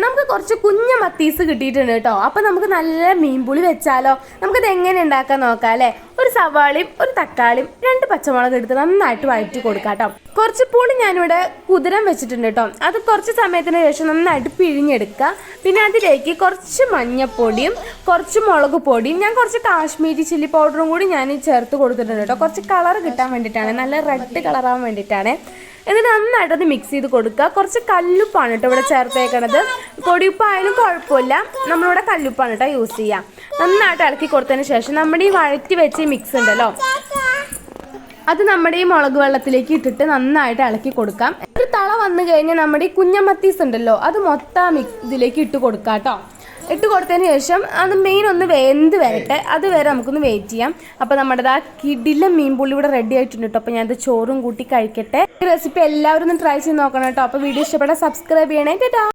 നമുക്ക് കുറച്ച് കുഞ്ഞു മത്തീസ് കിട്ടിയിട്ടുണ്ട് കേട്ടോ. അപ്പോൾ നമുക്ക് നല്ല മീൻപുളി വെച്ചാലോ? നമുക്കിത് എങ്ങനെ ഉണ്ടാക്കാൻ നോക്കാം അല്ലേ? ഒരു സവാളയും ഒരു തക്കാളിയും 2 പച്ചമുളക് എടുത്ത് നന്നായിട്ട് വഴറ്റി കൊടുക്കാം കേട്ടോ. കുറച്ച് പുളി ഞാനിവിടെ കുതിരാൻ വെച്ചിട്ടുണ്ട് കേട്ടോ. അത് കുറച്ച് സമയത്തിന് ശേഷം നന്നായിട്ട് പിഴിഞ്ഞെടുക്കുക. പിന്നെ അതിലേക്ക് കുറച്ച് മഞ്ഞപ്പൊടിയും കുറച്ച് മുളക് പൊടിയും ഞാൻ കുറച്ച് കാശ്മീരി ചില്ലി പൗഡറും കൂടി ഞാൻ ചേർത്ത് കൊടുത്തിട്ടുണ്ട് കേട്ടോ. കുറച്ച് കളർ കിട്ടാൻ വേണ്ടിയിട്ടാണ്, നല്ല റെഡ് കളറാകാൻ വേണ്ടിയിട്ടാണ്. എന്നിട്ട് നന്നായിട്ടത് മിക്സ് ചെയ്ത് കൊടുക്കുക. കുറച്ച് കല്ലുപ്പാണ് കേട്ടോ ഇവിടെ ചേർത്തേക്കണത്. പൊടിയുപ്പായാലും കുഴപ്പമില്ല, നമ്മളിവിടെ കല്ലുപ്പാണ് കേട്ടോ യൂസ് ചെയ്യാം. നന്നായിട്ട് ഇളക്കി കൊടുത്തതിന് ശേഷം നമ്മുടെ ഈ വഴറ്റി വെച്ച മിക്സ് ഉണ്ടല്ലോ, അത് നമ്മുടെ ഈ മുളക് വെള്ളത്തിലേക്ക് ഇട്ടിട്ട് നന്നായിട്ട് ഇളക്കി കൊടുക്കാം. ഒരു തള വന്നു കഴിഞ്ഞാൽ നമ്മുടെ ഈ കുഞ്ഞമത്തീസ് ഉണ്ടല്ലോ, അത് മൊത്തം ഇതിലേക്ക് ഇട്ട് കൊടുക്കാം കേട്ടോ. ഇട്ട് കൊടുത്തതിന് ശേഷം അത് മെയിൻ ഒന്ന് വെന്ത് വരട്ടെ, അതുവരെ നമുക്കൊന്ന് വെയിറ്റ് ചെയ്യാം. അപ്പോൾ നമ്മുടെ ആ കിടിലൻ മീൻപുള്ളി ഇവിടെ റെഡി ആയിട്ടുണ്ട് കേട്ടോ. അപ്പോൾ ഞാനത് ചോറും കൂട്ടി കഴിക്കട്ടെ. ഈ റെസിപ്പി എല്ലാവരും ഒന്ന് ട്രൈ ചെയ്ത് നോക്കണം കേട്ടോ. അപ്പോൾ വീഡിയോ ഇഷ്ടപ്പെട്ടാൽ സബ്സ്ക്രൈബ് ചെയ്യണേ. ടാറ്റാ.